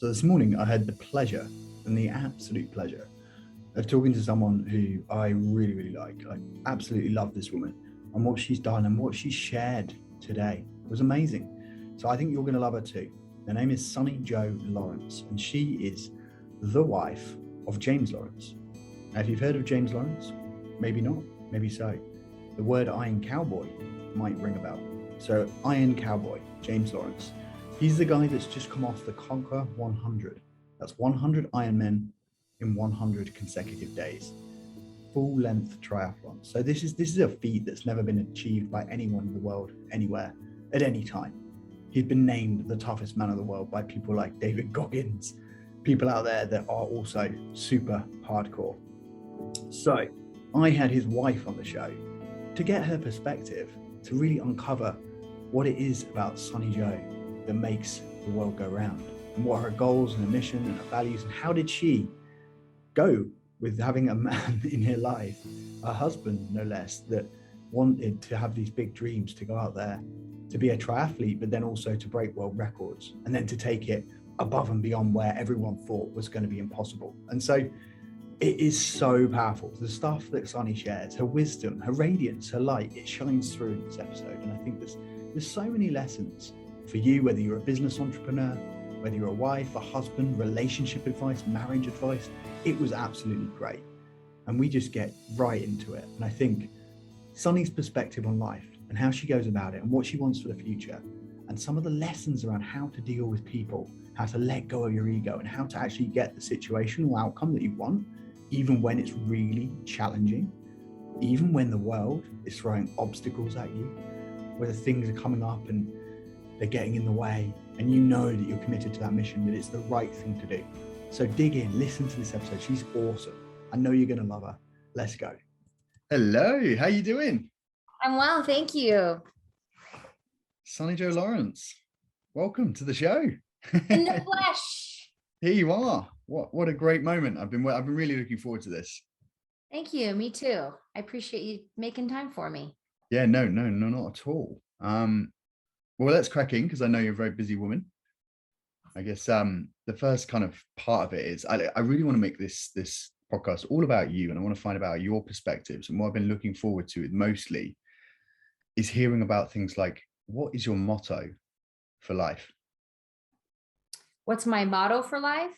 So this morning I had the pleasure and the absolute pleasure of talking to someone who I really, really like. I absolutely love this woman and what she's done and what she's shared today was amazing. So I think you're going to love her too. Her name is Sunny Jo Lawrence, and she is the wife of James Lawrence. Now, if you've heard of James Lawrence, maybe not, maybe so. The word Iron Cowboy might ring a bell. So Iron Cowboy, James Lawrence. He's the guy that's just come off the Conquer 100. That's 100 Ironmen in 100 consecutive days. Full-length triathlon. So this is a feat that's never been achieved by anyone in the world, anywhere, at any time. He's been named the toughest man of the world by people like David Goggins, people out there that are also super hardcore. So I had his wife on the show to get her perspective, to really uncover what it is about Sunny Jo that makes the world go round, and what are her goals and her mission and her values, and how did she go with having a man in her life, a husband no less, that wanted to have these big dreams to go out there to be a triathlete, but then also to break world records, and then to take it above and beyond where everyone thought was going to be impossible. And so it is so powerful. The stuff that Sunny shares, her wisdom, her radiance, her light, it shines through in this episode. And I think there's so many lessons for you, whether you're a business entrepreneur, whether you're a wife, a husband, relationship advice, marriage advice. It was absolutely great. And we just get right into it. And I think Sunny's perspective on life and how she goes about it and what she wants for the future, and some of the lessons around how to deal with people, how to let go of your ego, and how to actually get the situational outcome that you want, even when it's really challenging, even when the world is throwing obstacles at you, whether things are coming up and they're getting in the way, and you know that you're committed to that mission, that it's the right thing to do. So dig in, listen to this episode. She's awesome. I know you're going to love her. Let's go. Hello, how you doing? I'm well, thank you. Sunny Jo Lawrence, welcome to the show. In the flesh. Here you are. What a great moment. I've been really looking forward to this. Thank you. Me too. I appreciate you making time for me. Yeah, no, not at all. Well, let's crack in because I know you're a very busy woman. I guess the first kind of part of it is I really want to make this podcast all about you, and I want to find about your perspectives. And what I've been looking forward to it mostly is hearing about things like, what is your motto for life? What's my motto for life?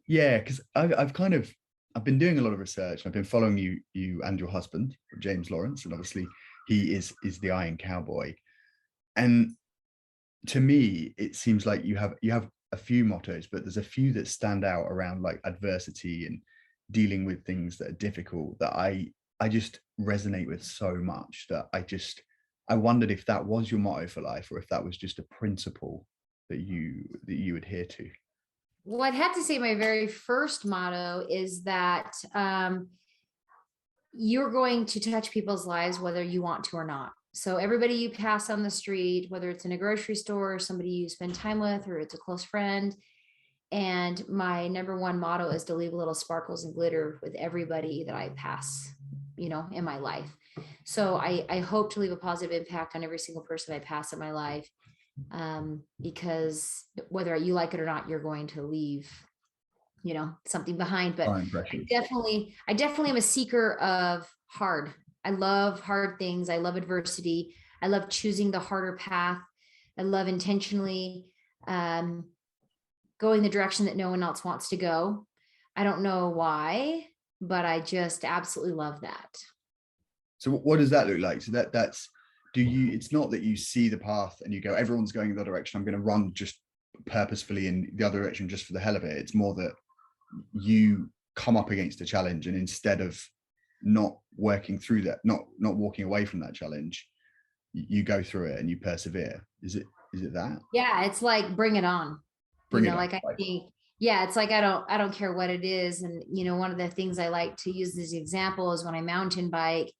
Yeah, because I've been doing a lot of research. I've been following you and your husband, James Lawrence, and obviously he is the Iron Cowboy. And to me, it seems like you have a few mottos, but there's a few that stand out around like adversity and dealing with things that are difficult that I just resonate with so much that I wondered if that was your motto for life, or if that was just a principle that you adhere to. Well, I'd have to say my very first motto is that you're going to touch people's lives whether you want to or not. So everybody you pass on the street, whether it's in a grocery store or somebody you spend time with, or it's a close friend. And my number one motto is to leave a little sparkles and glitter with everybody that I pass, in my life. So I hope to leave a positive impact on every single person I pass in my life. Because whether you like it or not, you're going to leave, something behind. But I definitely am a seeker of hard. I love hard things. I love adversity. I love choosing the harder path. I love intentionally going the direction that no one else wants to go. I don't know why, but I just absolutely love that. So what does that look like? So that's, it's not that you see the path and you go, everyone's going in the direction, I'm going to run just purposefully in the other direction just for the hell of it. It's more that you come up against a challenge, and instead of not working through that, not walking away from that challenge, you go through it and you persevere. Is it that? Yeah, it's like bring it on. I think, yeah, it's like I don't care what it is. And one of the things I like to use as example is when I mountain bike,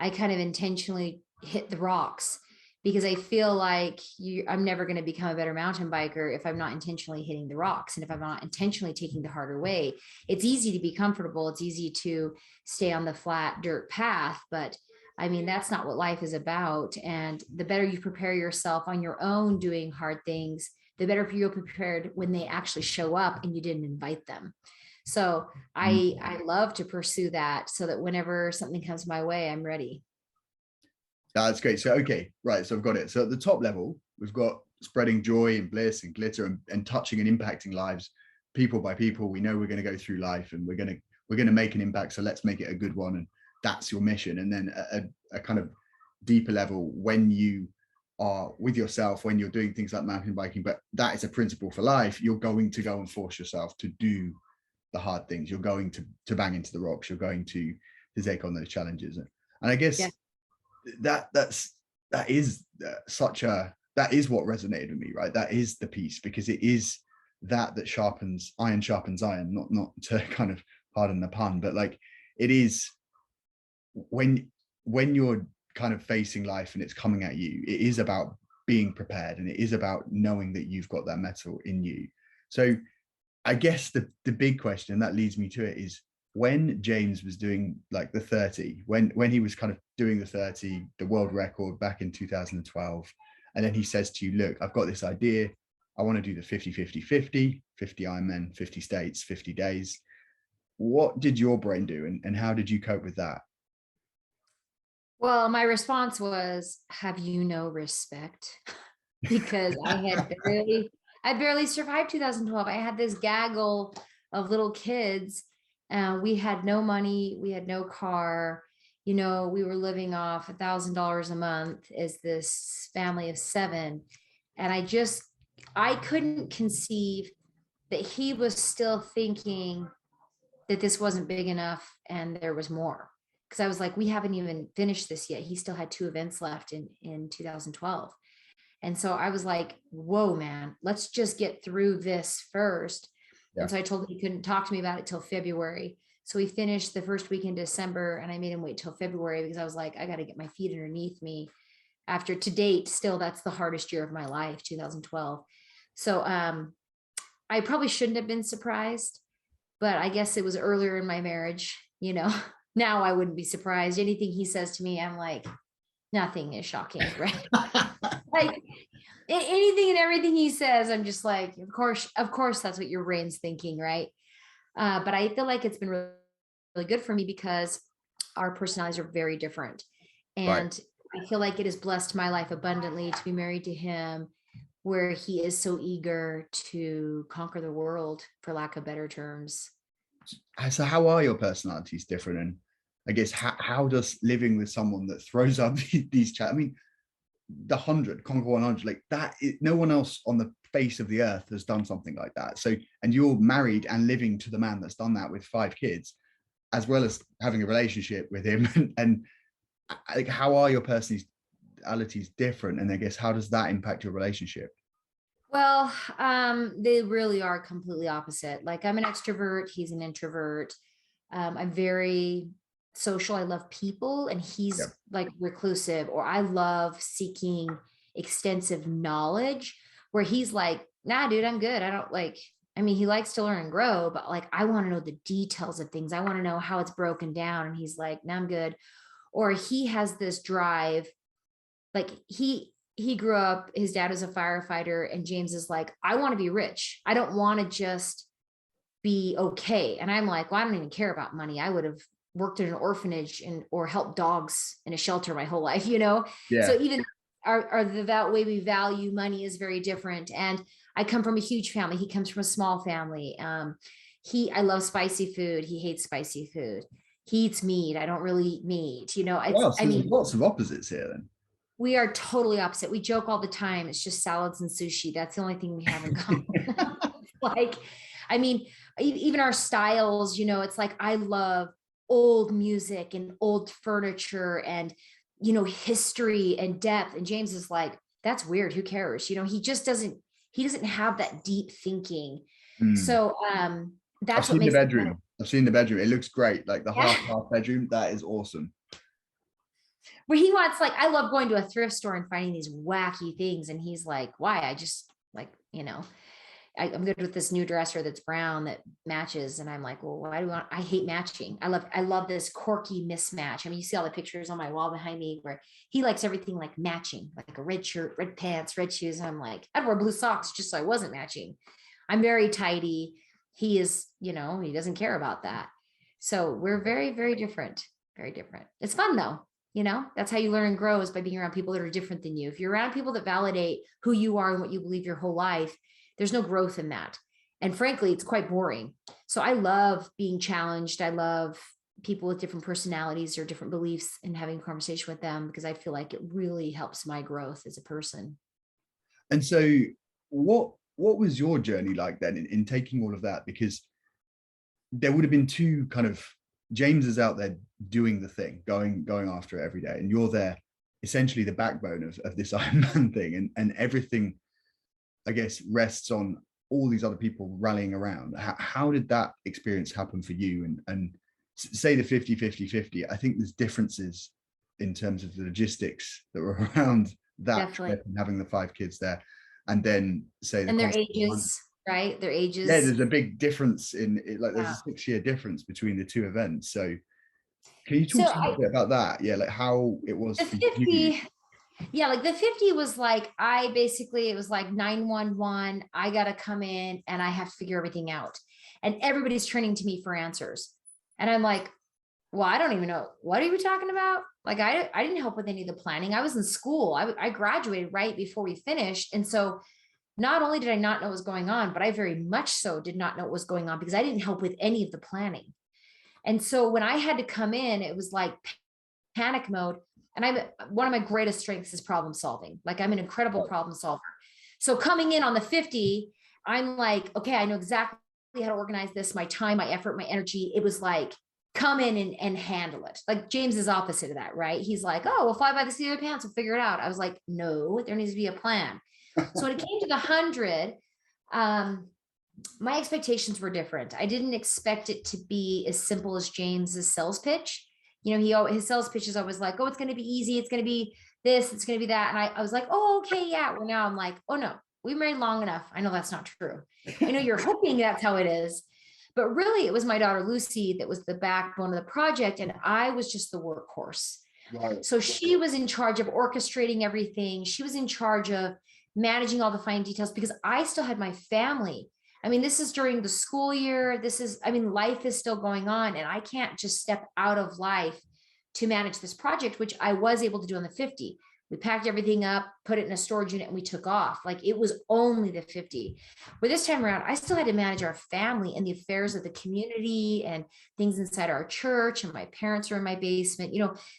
I kind of intentionally hit the rocks, because I feel like I'm never going to become a better mountain biker if I'm not intentionally hitting the rocks, and if I'm not intentionally taking the harder way. It's easy to be comfortable. It's easy to stay on the flat dirt path, but I mean, that's not what life is about. And the better you prepare yourself on your own doing hard things, the better you'll be prepared when they actually show up and you didn't invite them. So Mm. I love to pursue that so that whenever something comes my way, I'm ready. That's great. So, okay, right. So I've got it. So at the top level, we've got spreading joy and bliss and glitter and touching and impacting lives, people by people. We know we're going to go through life and we're going to make an impact. So let's make it a good one. And that's your mission. And then a kind of deeper level, when you are with yourself, when you're doing things like mountain biking, but that is a principle for life. You're going to go and force yourself to do the hard things. You're going to bang into the rocks. You're going to take on those challenges. And I guess that is what resonated with me, right? That is the piece, because it is that sharpens iron, not to kind of pardon the pun, but like it is when you're kind of facing life and it's coming at you, it is about being prepared, and it is about knowing that you've got that metal in you. So I guess the big question, and that leads me to it, is when James was doing like the 30, when he was kind of doing the 30, the world record back in 2012, and then he says to you, look, I've got this idea. I want to do the 50 Ironmen, 50 states, 50 days. What did your brain do, and how did you cope with that? Well, my response was, have you no respect? Because I barely survived 2012. I had this gaggle of little kids. We had no money. We had no car. We were living off $1,000 a month as this family of 7. And I couldn't conceive that he was still thinking that this wasn't big enough and there was more. Because I was like, we haven't even finished this yet. He still had 2 events left in 2012. And so I was like, whoa, man, let's just get through this first. Yeah. And so I told him he couldn't talk to me about it till February. So we finished the first week in December, and I made him wait till February because I was like, I got to get my feet underneath me. After, to date, still, that's the hardest year of my life, 2012. So I probably shouldn't have been surprised, but I guess it was earlier in my marriage, Now I wouldn't be surprised. Anything he says to me, I'm like, nothing is shocking, right? Like anything and everything he says, I'm just like, of course, that's what your brain's thinking, right? But I feel like it's been really, really good for me because our personalities are very different. And right. I feel like it has blessed my life abundantly to be married to him, where he is so eager to conquer the world, for lack of better terms. So how are your personalities different? And I guess how does living with someone that throws up these chat? I mean, the 100, Conquer 100, like that, no one else on the face of the earth has done something like that. So, and you're married and living to the man that's done that with 5 kids, as well as having a relationship with him. And like, how are your personalities different? And I guess, how does that impact your relationship? Well, they really are completely opposite. Like, I'm an extrovert, he's an introvert. I'm very social. I love people, and he's like reclusive, or I love seeking extensive knowledge, where he's like, nah, dude, I'm good. He likes to learn and grow, but like, I want to know the details of things. I want to know how it's broken down. And he's like, nah, I'm good. Or he has this drive, like he grew up, his dad was a firefighter, and James is like, I want to be rich. I don't want to just be okay. And I'm like, well, I don't even care about money. I would have worked in an orphanage or helped dogs in a shelter my whole life, Yeah. So even the way we value money is very different. And I come from a huge family. He comes from a small family. I love spicy food. He hates spicy food. He eats meat. I don't really eat meat. So there's lots of opposites here then. We are totally opposite. We joke all the time. It's just salads and sushi. That's the only thing we have in common. Even our styles, it's like, I love old music and old furniture and, history and depth. And James is like, that's weird. Who cares? He doesn't have that deep thinking. So that's I've seen the bedroom. I've seen the bedroom. It looks great. Like the half bedroom. That is awesome. Where he wants, like, I love going to a thrift store and finding these wacky things. And he's like, why? I just I'm good with this new dresser that's brown that matches. And I'm like, well, why do I hate matching. I love this quirky mismatch. I mean, you see all the pictures on my wall behind me where he likes everything like matching, like a red shirt, red pants, red shoes. And I'm like, I'd wear blue socks just so I wasn't matching. I'm very tidy. He is, he doesn't care about that. So we're very, very different, very different. It's fun though. That's how you learn and grow, is by being around people that are different than you. If you're around people that validate who you are and what you believe your whole life, there's no growth in that. And frankly, it's quite boring. So I love being challenged. I love people with different personalities or different beliefs and having a conversation with them, because I feel like it really helps my growth as a person. And so what was your journey like then in taking all of that? Because there would have been two kind of, James is out there doing the thing, going after it every day, and you're there essentially the backbone of this Iron Man thing, and everything, I guess, rests on all these other people rallying around. How did that experience happen for you? And say the 50-50-50, I think there's differences in terms of the logistics that were around that trip and having the 5 kids there, and then say the and their ages, right? Their ages. Yeah, there's a big difference in it, like there's a 6-year difference between the two events. So can you talk a bit about that? Yeah, like how it was for 50, you. Yeah, like the 50 was like, it was like 911, I got to come in and I have to figure everything out. And everybody's turning to me for answers. And I'm like, well, I don't even know. What are you talking about? Like, I didn't help with any of the planning. I was in school. I graduated right before we finished. And so not only did I not know what was going on, but I very much so did not know what was going on, because I didn't help with any of the planning. And so when I had to come in, it was like panic mode. And one of my greatest strengths is problem solving. Like, I'm an incredible problem solver. So coming in on the 50, I'm like, okay, I know exactly how to organize this, my time, my effort, my energy. It was like, come in and handle it. Like, James is opposite of that, right? He's like, oh, we'll fly by the seat of the pants, we'll figure it out. I was like, no, there needs to be a plan. So when it came to the 100, my expectations were different. I didn't expect it to be as simple as James's sales pitch. His sales pitch is always like, oh, it's going to be easy. It's going to be this, it's going to be that. And I was like, oh, okay. Yeah. Well, now I'm like, oh no, we married long enough. I know that's not true. I know you're hoping that's how it is, but really it was my daughter, Lucy, that was the backbone of the project. And I was just the workhorse. Right. So she was in charge of orchestrating everything. She was in charge of managing all the fine details, because I still had my family. I mean, this is during the school year. Life is still going on, and I can't just step out of life to manage this project, which I was able to do on the 50. We packed everything up, put it in a storage unit, and we took off. Like, it was only the 50. But this time around, I still had to manage our family and the affairs of the community and things inside our church. And my parents were in my basement,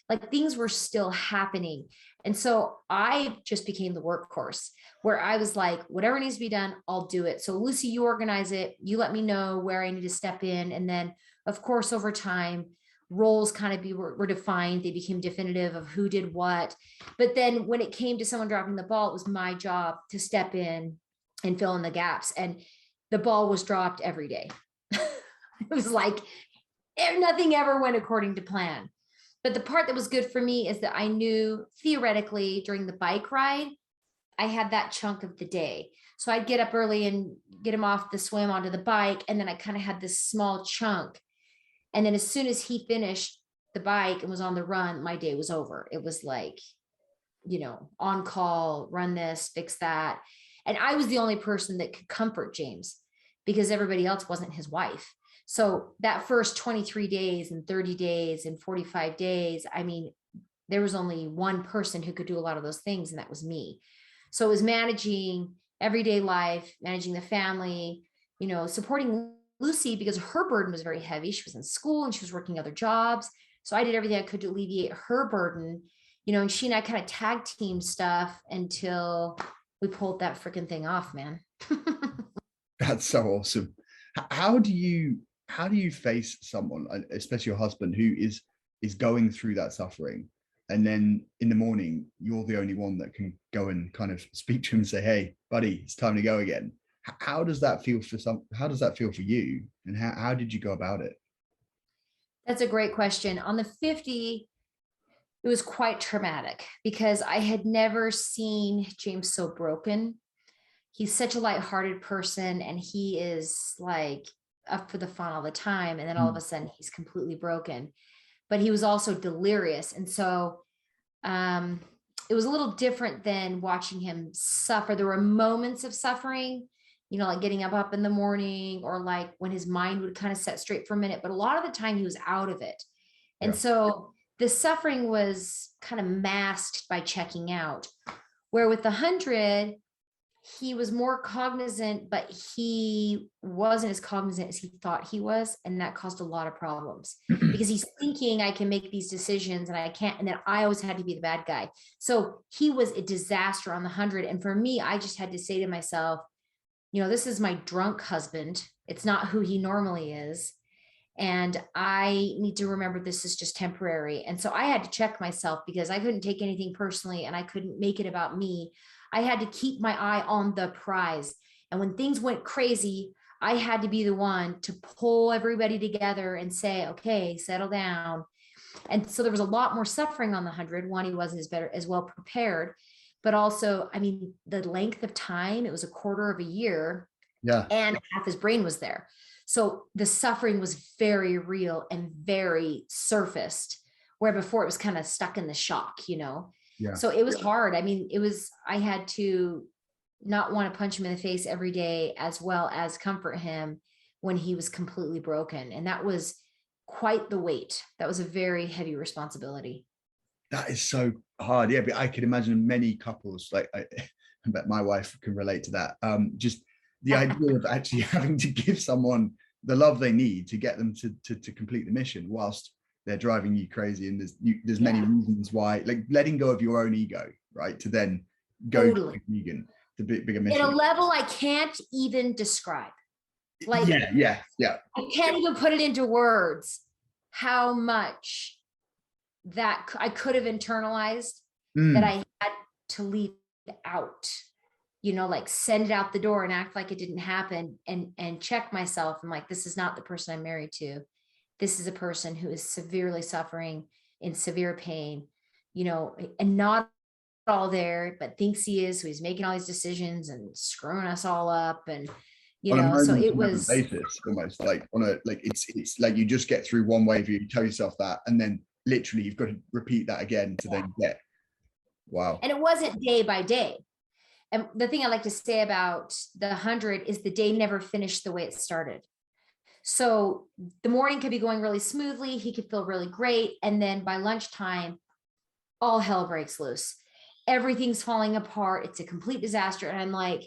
like things were still happening. And so I just became the workhorse, where I was like, whatever needs to be done, I'll do it. So Lucy, you organize it. You let me know where I need to step in. And then, of course, over time, roles kind of were defined. They became definitive of who did what. But then when it came to someone dropping the ball, it was my job to step in and fill in the gaps. And the ball was dropped every day. It was like nothing ever went according to plan. But the part that was good for me is that I knew theoretically during the bike ride, I had that chunk of the day. So I'd get up early and get him off the swim onto the bike. And then I kind of had this small chunk. And then as soon as he finished the bike and was on the run, my day was over. It was like, on call, run this, fix that. And I was the only person that could comfort James, because everybody else wasn't his wife. So that first 23 days and 30 days and 45 days, there was only one person who could do a lot of those things, and that was me. So it was managing everyday life, managing the family, supporting Lucy, because her burden was very heavy. She was in school and she was working other jobs. So I did everything I could to alleviate her burden, and she and I kind of tag team stuff until we pulled that freaking thing off, man. That's so awesome. How do you face someone, especially your husband, who is going through that suffering, and then in the morning you're the only one that can go and kind of speak to him and say, hey buddy, it's time to go again? How does that feel for you, and how did you go about it? That's a great question. On the 50, it was quite traumatic, because I had never seen James so broken. he's such a lighthearted person, and he is like up for the fun all the time. And then all of a sudden he's completely broken, but he was also delirious. And so it was a little different than watching him suffer. There were moments of suffering, like getting up in the morning, or like when his mind would kind of set straight for a minute, but a lot of the time he was out of it. And so the suffering was kind of masked by checking out, where with the 100, he was more cognizant, but he wasn't as cognizant as he thought he was. And that caused a lot of problems because he's thinking, I can make these decisions and I can't. And then I always had to be the bad guy. So he was a disaster on the 100. And for me, I just had to say to myself, this is my drunk husband. It's not who he normally is. And I need to remember this is just temporary. And so I had to check myself because I couldn't take anything personally and I couldn't make it about me. I had to keep my eye on the prize. And when things went crazy, I had to be the one to pull everybody together and say, okay, settle down. And so there was a lot more suffering on the 100. One, he wasn't as well prepared, but also, the length of time, it was a quarter of a year. Yeah. And half his brain was there. So the suffering was very real and very surfaced, where before it was kind of stuck in the shock, Yeah. So it was hard. I had to not want to punch him in the face every day, as well as comfort him when he was completely broken. And that was quite the weight. That was a very heavy responsibility. That is so hard. Yeah, but I can imagine many couples, like I bet my wife can relate to that. Just the idea of actually having to give someone the love they need to get them to complete the mission whilst they're driving you crazy. And there's many reasons why, like letting go of your own ego, right? To then go to vegan, the bigger mission. In a level I can't even describe. Like, yeah. I can't even put it into words how much that I could have internalized that I had to leave out, like send it out the door and act like it didn't happen, and check myself. I'm like, this is not the person I'm married to. This is a person who is severely suffering, in severe pain, and not all there, but thinks he is. So he's making all these decisions and screwing us all up. And, so it was basis, almost like it's like you just get through one wave, you tell yourself that, and then literally you've got to repeat that again to then get, wow. And it wasn't day by day. And the thing I like to say about the 100 is the day never finished the way it started. So the morning could be going really smoothly. He could feel really great. And then by lunchtime, all hell breaks loose. Everything's falling apart. It's a complete disaster. And I'm like,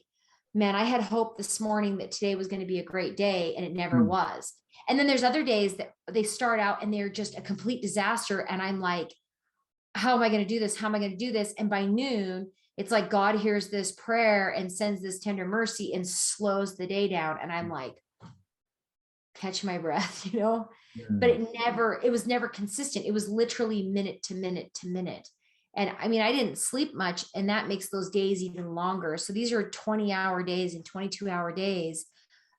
man, I had hope this morning that today was going to be a great day, and it never was. And then there's other days that they start out and they're just a complete disaster. And I'm like, how am I going to do this? How am I going to do this? And by noon, it's like God hears this prayer and sends this tender mercy and slows the day down. And I'm like, catch my breath, but it was never consistent. It was literally minute to minute to minute. And I didn't sleep much, and that makes those days even longer. So these are 20-hour days and 22-hour days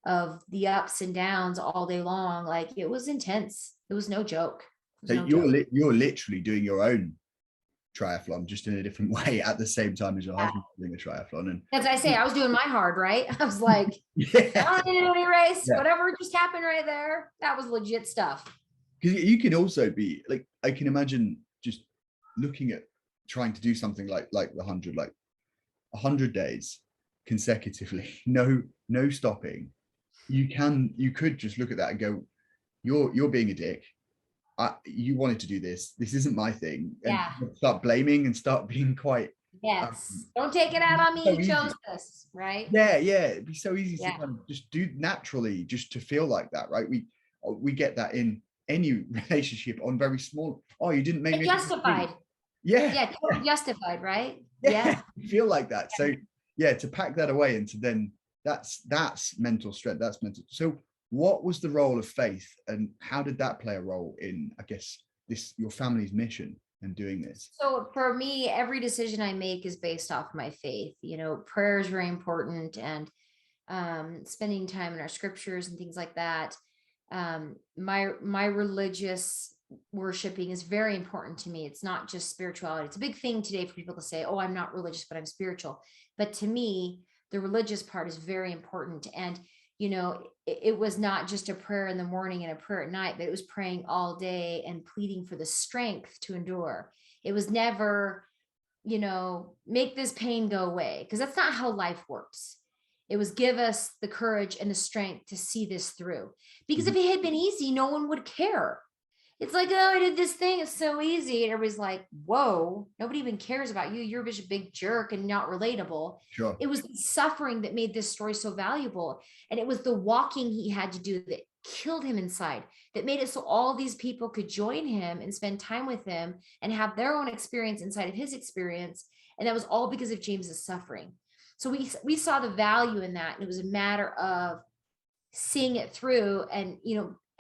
of the ups and downs all day long. Like, it was intense. It was no joke. You're literally doing your own triathlon, just in a different way, at the same time as your husband doing a triathlon. And as I say, I was doing my hard, right? I was like, I don't need to do any race. Whatever just happened right there, that was legit stuff. Because you can also be like, I can imagine just looking at trying to do something like the 100, like 100 days consecutively, no stopping. You could just look at that and go, you're being a dick. You wanted to do this. This isn't my thing. And start blaming and start being quite. Don't take it out on me. You chose this, right? Yeah. It'd be so easy to kind of just do naturally, just to feel like that, right? We get that in any relationship on very small. Oh, you didn't make me justified. Totally justified, right? Yeah. Feel like that. So to pack that away into then that's mental strength. That's mental. So what was the role of faith, and how did that play a role in, I guess, your family's mission and doing this? So for me, every decision I make is based off my faith. Prayer is very important, and spending time in our scriptures and things like that. My religious worshiping is very important to me. It's not just spirituality. It's a big thing today for people to say, oh, I'm not religious, but I'm spiritual. But to me, the religious part is very important. And, it was not just a prayer in the morning and a prayer at night, but it was praying all day and pleading for the strength to endure. It was never, make this pain go away, because that's not how life works. It was give us the courage and the strength to see this through. Because if it had been easy, no one would care. It's like, oh, I did this thing. It's so easy. And everybody's like, whoa, nobody even cares about you. You're just a big jerk and not relatable. Sure. It was the suffering that made this story so valuable. And it was the walking he had to do that killed him inside, that made it so all these people could join him and spend time with him and have their own experience inside of his experience. And that was all because of James's suffering. So we saw the value in that. And it was a matter of seeing it through and,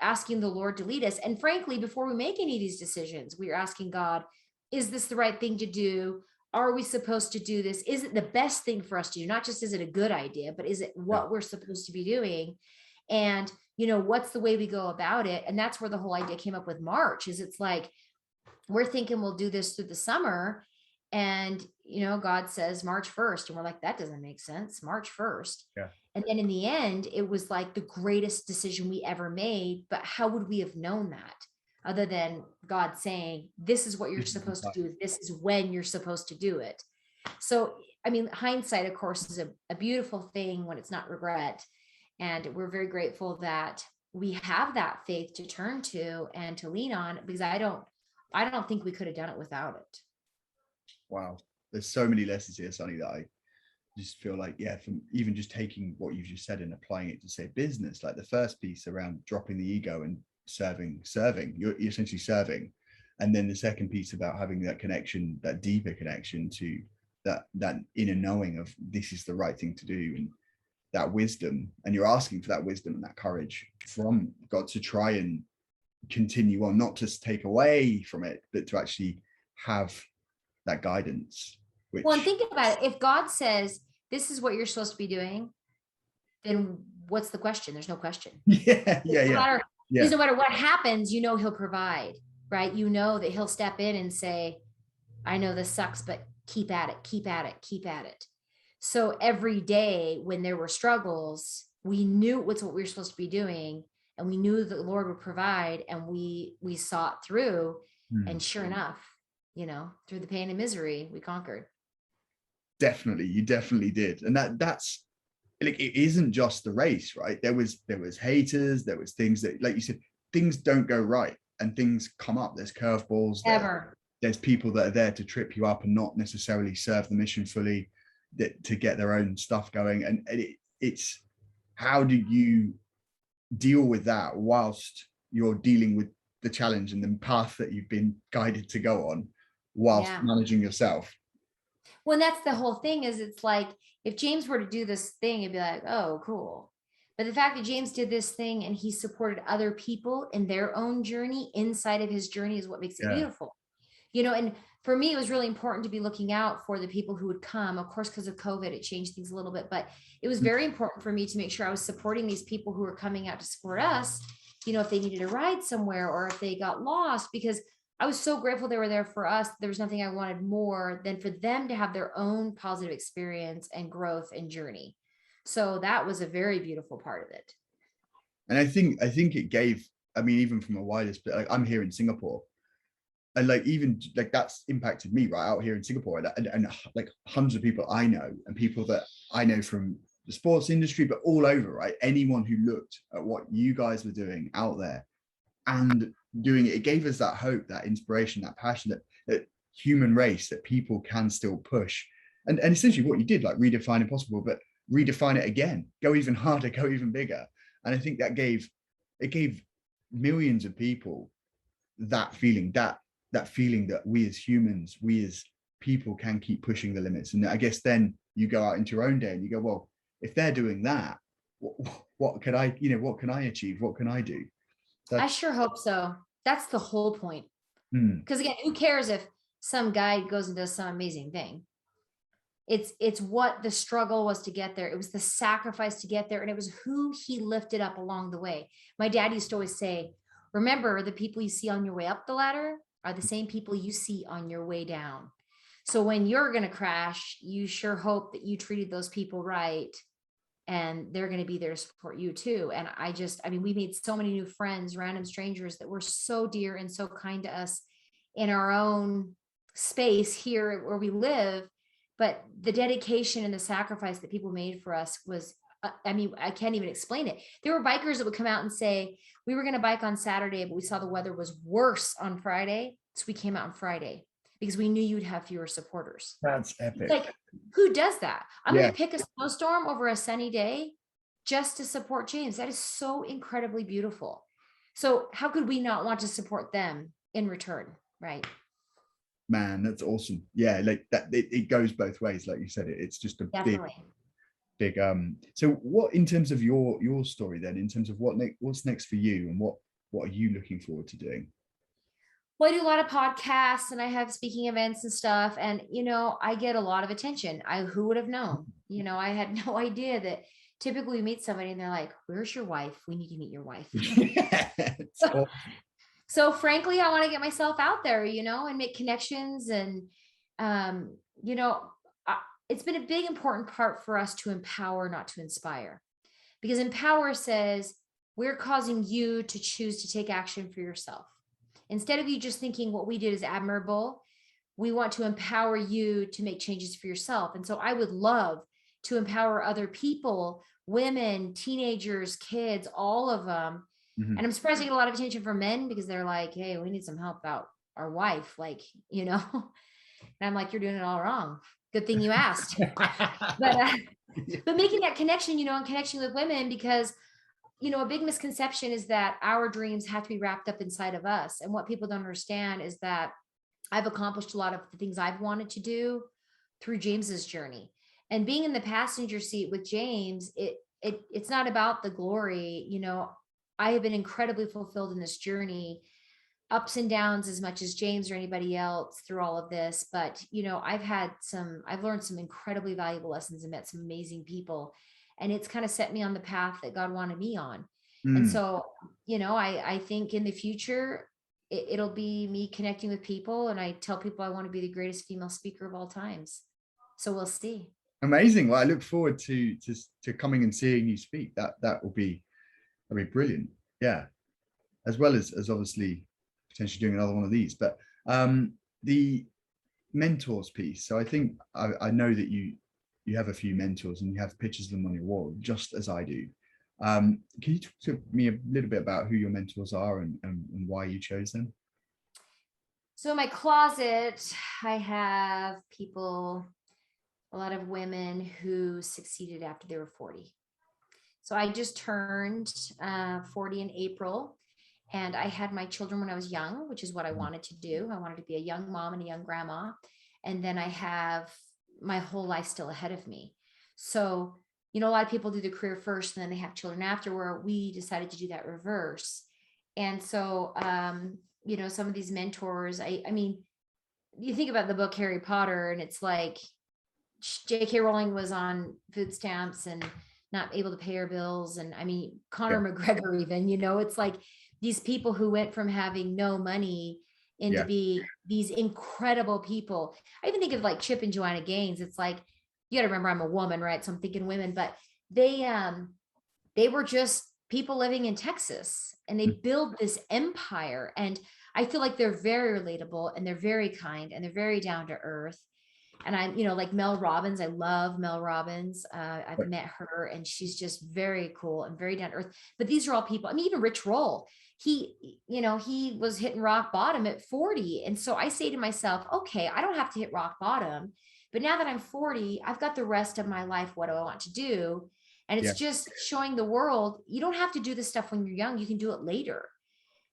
asking the Lord to lead us. And frankly, before we make any of these decisions, we are asking God, is this the right thing to do? Are we supposed to do this? Is it the best thing for us to do? Not just is it a good idea, but is it what we're supposed to be doing? And, what's the way we go about it? And that's where the whole idea came up with March, is it's like, we're thinking we'll do this through the summer. And, God says March 1st. And we're like, that doesn't make sense. March 1st. Yeah. And then in the end, it was like the greatest decision we ever made. But how would we have known that other than God saying, this is what you're supposed to do. This is when you're supposed to do it. So, hindsight, of course, is a beautiful thing when it's not regret. And we're very grateful that we have that faith to turn to and to lean on, because I don't think we could have done it without it. Wow. There's so many lessons here, Sonny, that I just feel like, from even just taking what you've just said and applying it to, say, business, like the first piece around dropping the ego and serving, you're essentially serving. And then the second piece about having that connection, that deeper connection to that inner knowing of this is the right thing to do, and that wisdom. And you're asking for that wisdom and that courage from God to try and continue on, not just take away from it, but to actually have that guidance. Well, and think about it. If God says, this is what you're supposed to be doing, then what's the question? There's no question. Yeah. Because no matter what happens, he'll provide, right? That he'll step in and say, I know this sucks, but keep at it, keep at it, keep at it. So every day when there were struggles, we knew what's what we were supposed to be doing, and we knew that the Lord would provide, and we saw it through. And sure enough, through the pain and misery, we conquered. Definitely. You definitely did. And that's like, it isn't just the race, right? There was haters, there was things that, like you said, things don't go right and things come up. There's curveballs. There's people that are there to trip you up and not necessarily serve the mission fully, to get their own stuff going. And it's how do you deal with that whilst you're dealing with the challenge and the path that you've been guided to go on, whilst managing yourself? Well, that's the whole thing, is it's like, if James were to do this thing, it'd be like, oh, cool. But the fact that James did this thing and he supported other people in their own journey inside of his journey is what makes it beautiful. And for me, it was really important to be looking out for the people who would come. Of course, because of COVID, it changed things a little bit, but it was very important for me to make sure I was supporting these people who were coming out to support us, if they needed a ride somewhere or if they got lost, because I was so grateful they were there for us. There was nothing I wanted more than for them to have their own positive experience and growth and journey. So that was a very beautiful part of it. And I think it gave, even from a wider split, like I'm here in Singapore, and like even like that's impacted me right out here in Singapore, and like hundreds of people I know, and people that I know from the sports industry, but all over, right? Anyone who looked at what you guys were doing out there and doing it gave us that hope, that inspiration, that passion, that human race, that people can still push. And essentially what you did, like redefine impossible, but redefine it again, go even harder, go even bigger. And I think that gave millions of people that feeling that we as humans, we as people can keep pushing the limits. And I guess then you go out into your own day and you go, well, if they're doing that, what can I achieve? What can I do? I sure hope so. That's the whole point. Because again, who cares if some guy goes and does some amazing thing? It's what the struggle was to get there. It was the sacrifice to get there. And it was who he lifted up along the way. My dad used to always say, remember, the people you see on your way up the ladder are the same people you see on your way down. So when you're going to crash, you sure hope that you treated those people right, and they're going to be there to support you too. And I mean, we made so many new friends, random strangers that were so dear and so kind to us in our own space here where we live. But the dedication and the sacrifice that people made for us was, I mean, I can't even explain it. There were bikers that would come out and say, we were going to bike on Saturday, but we saw the weather was worse on Friday. So we came out on Friday because we knew you'd have fewer supporters. That's epic. Like, who does that? I'm Yeah. going to pick a snowstorm over a sunny day just to support James. That is so incredibly beautiful. So how could we not want to support them in return? Right. Man, that's awesome. Yeah, like that, it goes both ways. Like you said, it's just a Definitely. big so what, in terms of your story then, in terms of what's next for you, and what are you looking forward to doing? Well, I do a lot of podcasts and I have speaking events and stuff. And, you know, I get a lot of attention. Who would have known? You know, I had no idea that typically we meet somebody and they're like, where's your wife? We need to meet your wife. So frankly, I want to get myself out there, you know, and make connections. And, you know, it's been a big, important part for us to empower, not to inspire, because empower says we're causing you to choose to take action for yourself. Instead of you just thinking what we did is admirable, we want to empower you to make changes for yourself. And so I would love to empower other people, women, teenagers, kids, all of them. Mm-hmm. And I'm surprised I get a lot of attention from men, because they're like, hey, we need some help about our wife. Like, you know, and I'm like, you're doing it all wrong. Good thing you asked. But making that connection, you know, and connecting with women, because you know, a big misconception is that our dreams have to be wrapped up inside of us. And what people don't understand is that I've accomplished a lot of the things I've wanted to do through James's journey. And being in the passenger seat with James, it's not about the glory. You know, I have been incredibly fulfilled in this journey, ups and downs as much as James or anybody else through all of this. But, you know, I've learned some incredibly valuable lessons and met some amazing people. And it's kind of set me on the path that God wanted me on. And so, you know, I think in the future, it'll be me connecting with people. And I tell people I want to be the greatest female speaker of all times. So we'll see. Amazing. Well, I look forward to coming and seeing you speak. That will be, I mean, brilliant. Yeah. As well as obviously potentially doing another one of these. But the mentors piece. So I think I know that you have a few mentors and you have pictures of them on your wall, just as I do. Can you talk to me a little bit about who your mentors are and why you chose them? So in my closet, I have people, a lot of women who succeeded after they were 40. So I just turned 40 in April, and I had my children when I was young, which is what I wanted to do. I wanted to be a young mom and a young grandma. And then I have my whole life still ahead of me. So, you know, a lot of people do the career first and then they have children after, where we decided to do that reverse. And so, you know, some of these mentors, I mean, you think about the book Harry Potter, and it's like J.K. Rowling was on food stamps and not able to pay her bills. And I mean, Conor McGregor, even, you know, it's like these people who went from having no money into be these incredible people. I even think of like Chip and Joanna Gaines. It's like, you got to remember I'm a woman, right? So I'm thinking women, but they were just people living in Texas, and they build this empire. And I feel like they're very relatable, and they're very kind, and they're very down to earth. And I'm, you know, like Mel Robbins. I love Mel Robbins. I've met her, and she's just very cool and very down to earth. But these are all people. I mean, even Rich Roll, he was hitting rock bottom at 40. And so I say to myself, okay, I don't have to hit rock bottom, but now that I'm 40, I've got the rest of my life. What do I want to do? And it's just showing the world, you don't have to do this stuff when you're young. You can do it later.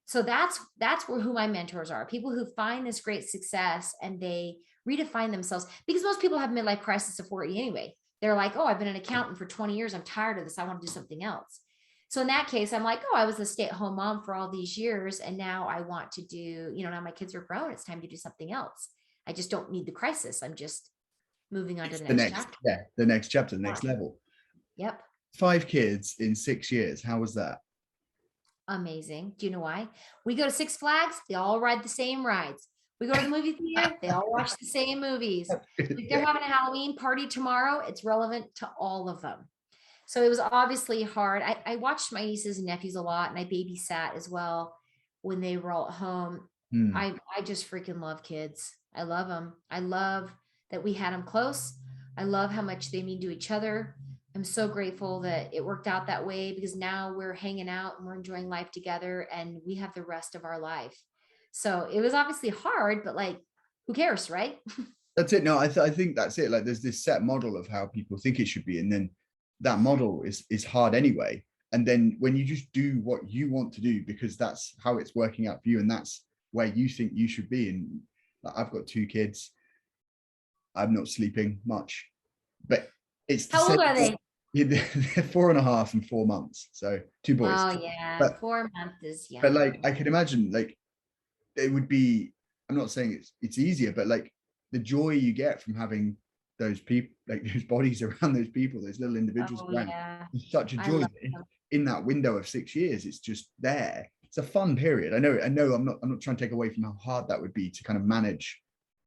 So that's who my mentors are. People who find this great success and they redefine themselves, because most people have midlife crisis of 40 anyway. They're like, oh, I've been an accountant for 20 years. I'm tired of this. I want to do something else. So in that case, I'm like, oh, I was a stay-at-home mom for all these years, and now I want to do, you know, now my kids are grown. It's time to do something else. I just don't need the crisis. I'm just moving on to the next chapter. Yeah, the next chapter, the next level. Yep. 5 kids in 6 years. How was that? Amazing. Do you know why? We go to Six Flags. They all ride the same rides. We go to the movie theater, they all watch the same movies. If they're having a Halloween party tomorrow, it's relevant to all of them. So it was obviously hard. I watched my nieces and nephews a lot, and I babysat as well when they were all at home. I just freaking love kids. I love them. I love that we had them close. I love how much they mean to each other. I'm so grateful that it worked out that way, because now we're hanging out and we're enjoying life together, and we have the rest of our life. So it was obviously hard, but like, who cares, right? That's it. No, I think that's it. Like, there's this set model of how people think it should be, and then that model is hard anyway. And then when you just do what you want to do because that's how it's working out for you, and that's where you think you should be. And like, I've got 2 kids. I'm not sleeping much, but it's How old are they? They're 4.5 and 4 months. So 2 boys. Oh yeah, But 4 months is young. but like, I can imagine, like, it would be, I'm not saying it's easier, but like the joy you get from having those people, like those bodies around those people, those little individuals around, Yeah. is such a I joy love that them. in that window of 6 years, it's just there. It's a fun period. I know I'm not trying to take away from how hard that would be to kind of manage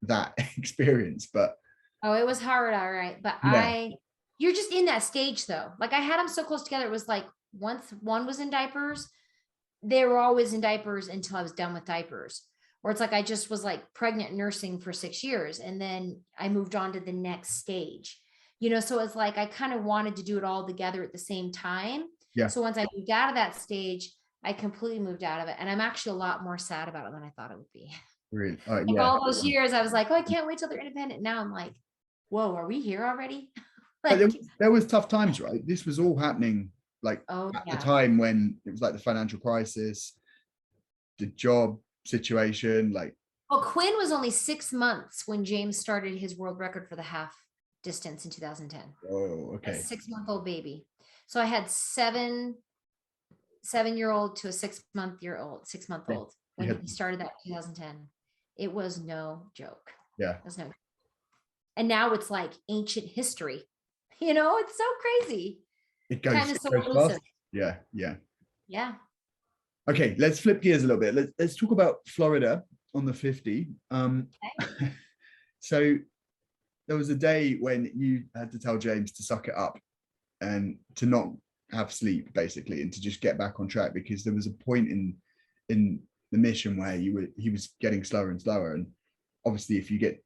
that experience, but Oh, it was hard, all right. But yeah. you're just in that stage though. Like, I had them so close together. It was like, once one was in diapers, they were always in diapers until I was done with diapers. Or it's like I just was like pregnant nursing for 6 years, and then I moved on to the next stage. So it's like I kind of wanted to do it all together at the same time. Yeah. So once I moved out of that stage, I completely moved out of it. And I'm actually a lot more sad about it than I thought it would be. Really? Like, Yeah. all those years, I was like, oh, I can't wait till they're independent. Now I'm like, whoa, are we here already? But Like, there was tough times, right? This was all happening like oh at the yeah. time when it was like the financial crisis, the job situation, like, Well, Quinn was only 6 months when James started his world record for the half distance in 2010. oh, A okay. 6-month-old baby. So I had 7-year-old to a 6-month-old when he started that in 2010. It was no joke. Yeah. It was no. And now it's like ancient history. It's so crazy. It goes, Time is so fast. elusive. Yeah. Yeah. Okay, let's flip gears a little bit. Let's talk about Florida on the 50. Okay. So there was a day when you had to tell James to suck it up and to not have sleep, basically, and to just get back on track, because there was a point in the mission where he was getting slower and slower. And obviously, if you get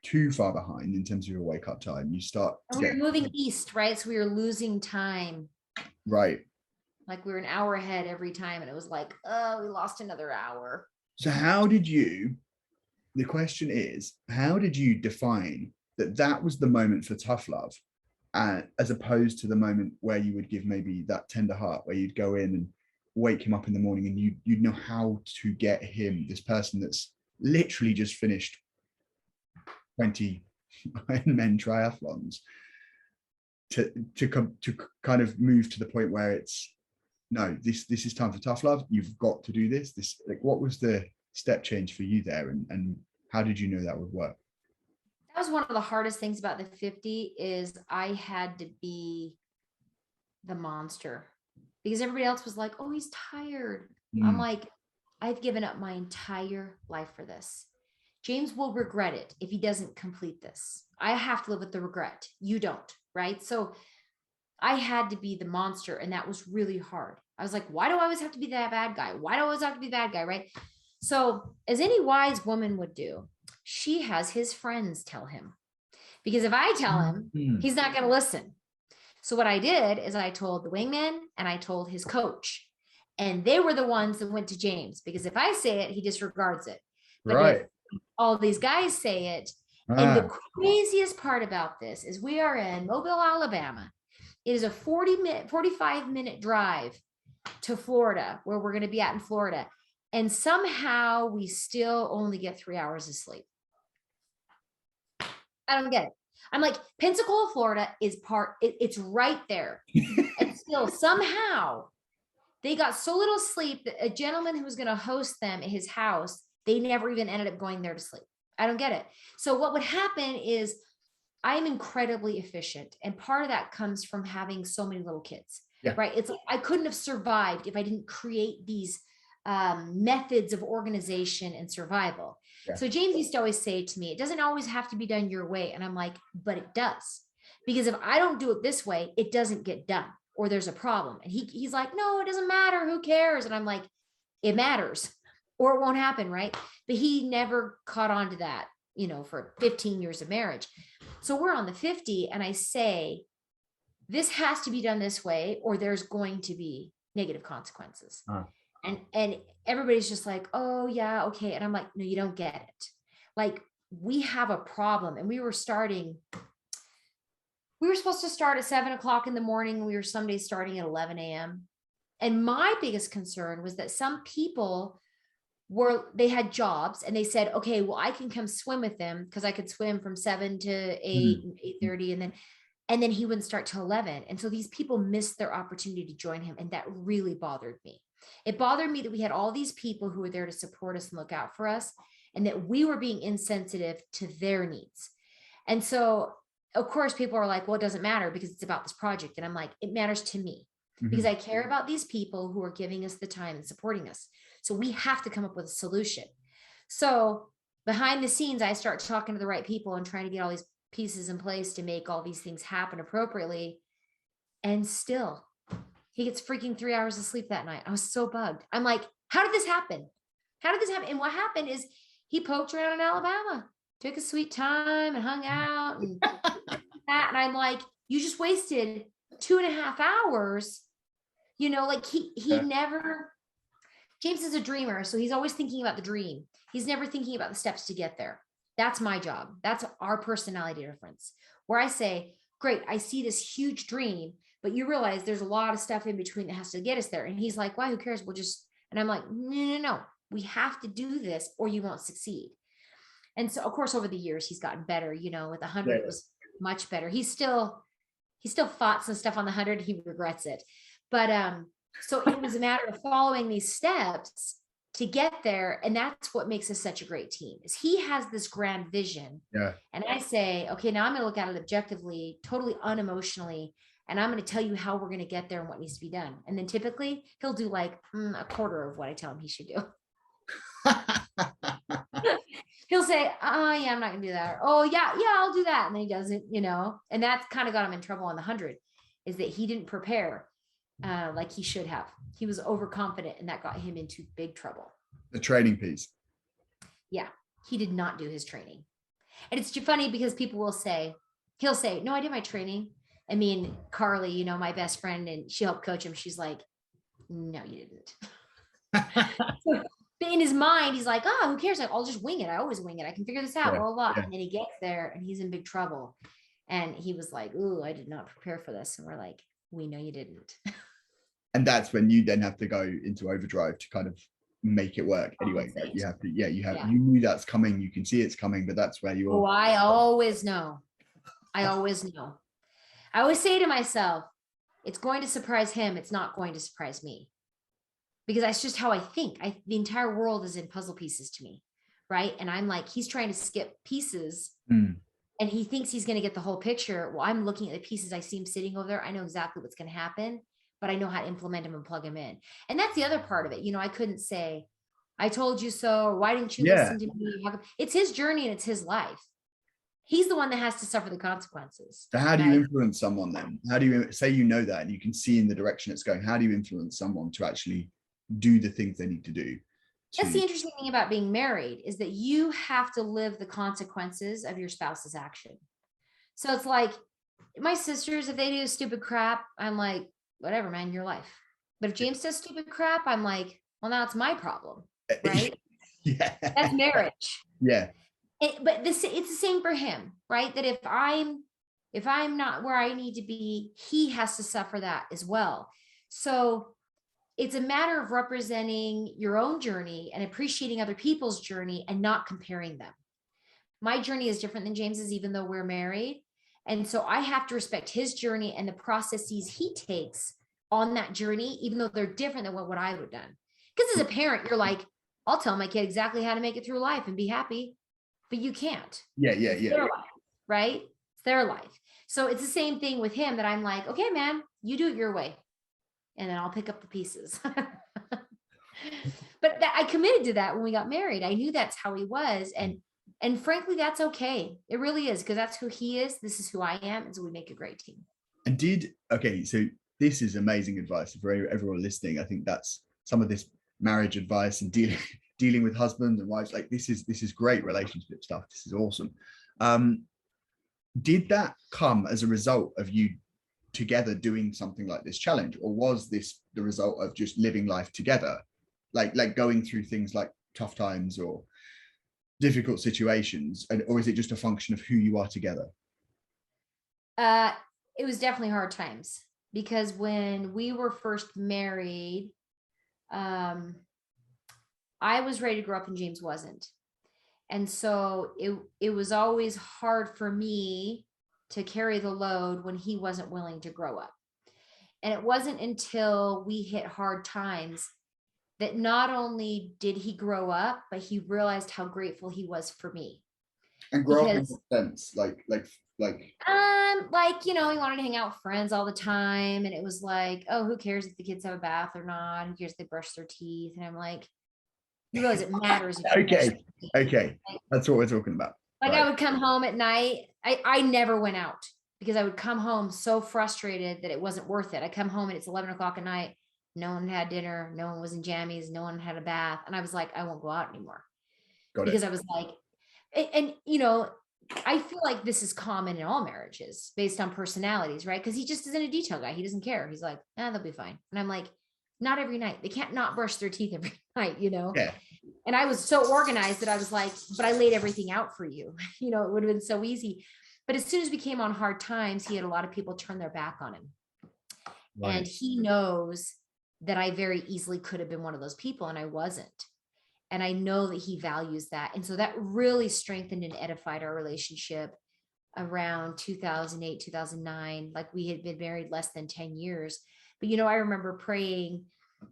too far behind in terms of your wake up time, you start to we were moving east, right? So we were losing time. Right. Like, we were an hour ahead every time, and it was like, oh, we lost another hour. So the question is, how did you define that was the moment for tough love, as opposed to the moment where you would give maybe that tender heart, where you'd go in and wake him up in the morning and you'd know how to get him, this person that's literally just finished 20 Ironman triathlons, to kind of move to the point where it's, no, this is time for tough love. You've got to do this. Like, what was the step change for you there, and how did you know that would work? That was one of the hardest things about the 50, is I had to be the monster, because everybody else was like, oh, he's tired. I'm like, I've given up my entire life for this. James will regret it if he doesn't complete this. I have to live with the regret. You don't, right? So I had to be the monster, and that was really hard. I was like, why do I always have to be that bad guy? Why do I always have to be the bad guy, right? So, as any wise woman would do, she has his friends tell him. Because if I tell him, he's not going to listen. So what I did is I told the wingman and I told his coach. And they were the ones that went to James, because if I say it, he disregards it. But Right. if all these guys say it, and the craziest part about this is we are in Mobile, Alabama. It is a 45-minute drive to Florida, where we're going to be at in Florida. And somehow we still only get 3 hours of sleep. I don't get it. I'm like, Pensacola, Florida is it's right there. And still somehow they got so little sleep that a gentleman who was going to host them at his house, they never even ended up going there to sleep. I don't get it. So what would happen is, I'm incredibly efficient. And part of that comes from having so many little kids, right? It's like, I couldn't have survived if I didn't create these methods of organization and survival. Yeah. So James used to always say to me, it doesn't always have to be done your way. And I'm like, but it does. Because if I don't do it this way, it doesn't get done, or there's a problem. And he's like, no, it doesn't matter. Who cares? And I'm like, it matters, or it won't happen. Right. But he never caught on to that, for 15 years of marriage. So we're on the 50, and I say, this has to be done this way, or there's going to be negative consequences. And everybody's just like, oh yeah, okay. And I'm like, no, you don't get it. Like, we have a problem. And we were supposed to start at 7:00 in the morning. We were some days starting at 11 a.m. And my biggest concern was that some people they had jobs, and they said, okay, well, I can come swim with them because I could swim from 7 to 8, 8:30. And then he wouldn't start till 11. And so these people missed their opportunity to join him. And that really bothered me. It bothered me that we had all these people who were there to support us and look out for us, and that we were being insensitive to their needs. And so, of course, people are like, well, it doesn't matter because it's about this project. And I'm like, it matters to me because I care about these people who are giving us the time and supporting us. So we have to come up with a solution. So behind the scenes, I start talking to the right people and trying to get all these pieces in place to make all these things happen appropriately. And still, he gets freaking 3 hours of sleep that night. I was so bugged. I'm like, how did this happen? How did this happen? And what happened is he poked around in Alabama, took a sweet time and hung out and that. And I'm like, you just wasted 2.5 hours. Like he never, James is a dreamer. So he's always thinking about the dream. He's never thinking about the steps to get there. That's my job. That's our personality difference, where I say, great, I see this huge dream, but you realize there's a lot of stuff in between that has to get us there. And he's like, why, who cares? And I'm like, no, we have to do this or you won't succeed. And so, of course, over the years, he's gotten better, with 100, it was much better. He still fought some stuff on the 100. He regrets it. But, so it was a matter of following these steps to get there. And that's what makes us such a great team, is he has this grand vision. Yeah. And I say, okay, now I'm going to look at it objectively, totally unemotionally. And I'm going to tell you how we're going to get there and what needs to be done. And then typically he'll do like a quarter of what I tell him he should do. He'll say, oh yeah, I'm not gonna do that. Or, oh yeah, I'll do that. And then he doesn't, and that's kind of got him in trouble on the 100, is that he didn't prepare like he should have. He was overconfident, and that got him into big trouble. The training piece. Yeah, he did not do his training. And it's funny because people he'll say, no, I did my training. I mean, Carly, my best friend, and she helped coach him. She's like, no, you didn't. But in his mind, he's like, oh, who cares? Like, I'll just wing it. I always wing it. I can figure this out. Blah, blah, blah. Yeah. And then he gets there and he's in big trouble. And he was like, ooh, I did not prepare for this. And we're like, we know you didn't. And that's when you then have to go into overdrive to kind of make it work. Anyway, you have to, you knew that's coming. You can see it's coming, but that's where you are. Oh, I always know. I always say to myself, it's going to surprise him. It's not going to surprise me. Because that's just how I think. The entire world is in puzzle pieces to me, right? And I'm like, he's trying to skip pieces and he thinks he's going to get the whole picture. Well, I'm looking at the pieces. I see him sitting over there. I know exactly what's going to happen, but I know how to implement him and plug him in. And that's the other part of it. I couldn't say, I told you so, or why didn't you listen to me? It's his journey and it's his life. He's the one that has to suffer the consequences. So how do you influence someone then? How do you say, that, and you can see in the direction it's going? How do you influence someone to actually do the things they need to do? That's the interesting thing about being married, is that you have to live the consequences of your spouse's action. So it's like my sisters, if they do stupid crap, I'm like, whatever, man, your life. But if James does stupid crap, I'm like, well, now it's my problem, right? Yeah, that's marriage. Yeah. But it's the same for him, right? That if I'm not where I need to be, he has to suffer that as well. So it's a matter of representing your own journey and appreciating other people's journey and not comparing them. My journey is different than James's, even though we're married. And so I have to respect his journey and the processes he takes on that journey, even though they're different than what I would have done. Because as a parent, you're like, I'll tell my kid exactly how to make it through life and be happy, but you can't. Yeah. It's their life, right? It's their life. So it's the same thing with him, that I'm like, okay, man, you do it your way. And then I'll pick up the pieces. But I committed to that when we got married. I knew that's how he was. And frankly, that's okay. It really is, because that's who he is. This is who I am. And so we make a great team. And okay, so this is amazing advice for everyone listening. I think that's some of this marriage advice and dealing with husbands and wives. Like this is great relationship stuff. This is awesome. Did that come as a result of you together doing something like this challenge, or was this the result of just living life together, like going through things like tough times or difficult situations, or is it just a function of who you are together? It was definitely hard times, because when we were first married, I was ready to grow up and James wasn't. And so it was always hard for me to carry the load when he wasn't willing to grow up. And it wasn't until we hit hard times that not only did he grow up, but he realized how grateful he was for me. And grow up in what sense? Like, you know, he wanted to hang out with friends all the time. And it was like, oh, who cares if the kids have a bath or not? Who cares if they brush their teeth? And I'm like, you realize it matters. Okay. That's what we're talking about. Like, right. I would come home at night. I never went out, because I would come home so frustrated that it wasn't worth it. I come home and it's 11 o'clock at night. No one had dinner. No one was in jammies. No one had a bath. And I was like, I won't go out anymore. Because I was like, and you know, I feel like this is common in all marriages based on personalities, right? Because he just isn't a detail guy. He doesn't care. He's like, they'll be fine. And I'm like, not every night. They can't not brush their teeth every night, you know? Yeah. And I was so organized that I was like, but I laid everything out for you. You know, it would have been so easy. But as soon as we came on hard times, he had a lot of people turn their back on him. Right. And he knows that I very easily could have been one of those people, and I wasn't. And I know that he values that. And so that really strengthened and edified our relationship around 2008, 2009. Like, we had been married less than 10 years. But, you know, I remember praying,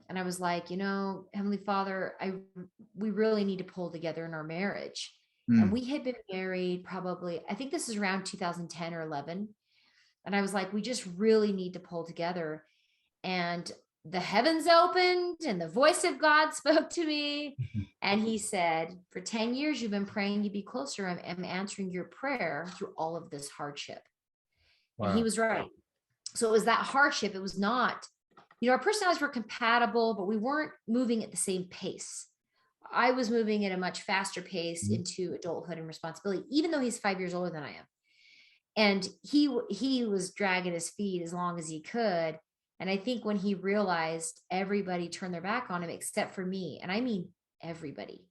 and I was like, you know, Heavenly Father, we really need to pull together in our marriage. And we had been married probably, I think this is around 2010 or 11. And I was like, we just really need to pull together. And the heavens opened and the voice of God spoke to me. And he said, for 10 years, you've been praying you be closer. I'm answering your prayer through all of this hardship. Wow. And he was right. So it was that hardship. It was not, you know, our personalities were compatible, but we weren't moving at the same pace. I was moving at a much faster pace into adulthood and responsibility, even though he's 5 years older than I am. And he was dragging his feet as long as he could. And I think when he realized everybody turned their back on him, except for me, and I mean everybody,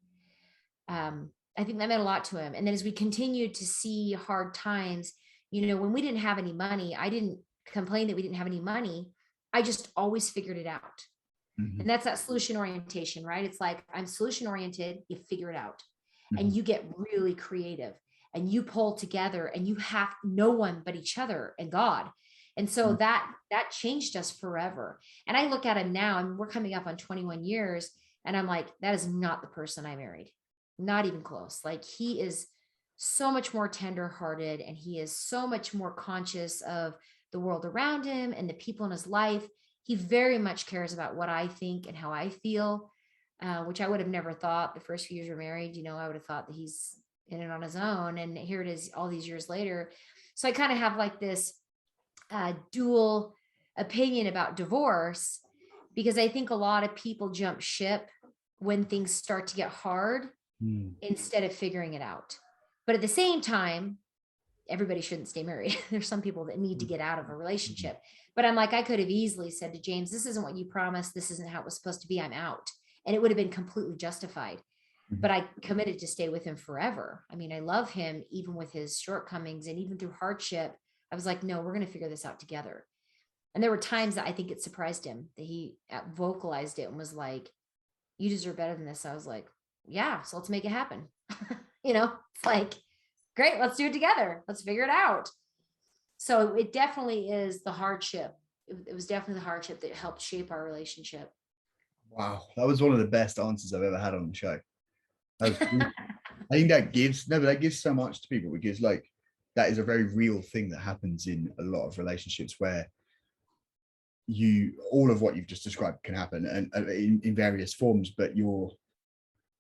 I think that meant a lot to him. And then as we continued to see hard times, you know, when we didn't have any money, I didn't complain that we didn't have any money. I just always figured it out. And that's that solution orientation, right? It's like, I'm solution oriented, you figure it out. And you get really creative, and you pull together, and you have no one but each other and God. And so that changed us forever. And I look at him now, and we're coming up on 21 years. And I'm like, that is not the person I married. Not even close. Like, he is so much more tenderhearted, and he is so much more conscious of the world around him and the people in his life. He very much cares about what I think and how I feel, which I would have never thought the first few years we're married. You know, I would have thought that he's in it on his own. And here it is all these years later. So I kind of have like this dual opinion about divorce, because I think a lot of people jump ship when things start to get hard instead of figuring it out. But at the same time, everybody shouldn't stay married. There's some people that need to get out of a relationship. But I'm like, I could have easily said to James, this isn't what you promised. This isn't how it was supposed to be. I'm out. And it would have been completely justified. But I committed to stay with him forever. I mean, I love him even with his shortcomings, and even through hardship. I was like, no, we're going to figure this out together. And there were times that I think it surprised him that he vocalized it and was like, you deserve better than this. I was like, yeah, so let's make it happen. You know, it's like, great, let's do it together. Let's figure it out. So it definitely is the hardship. It was definitely the hardship that helped shape our relationship. Wow. That was one of the best answers I've ever had on the show. I think that gives so much to people, because like, that is a very real thing that happens in a lot of relationships, where all of what you've just described can happen, and in various forms, but you're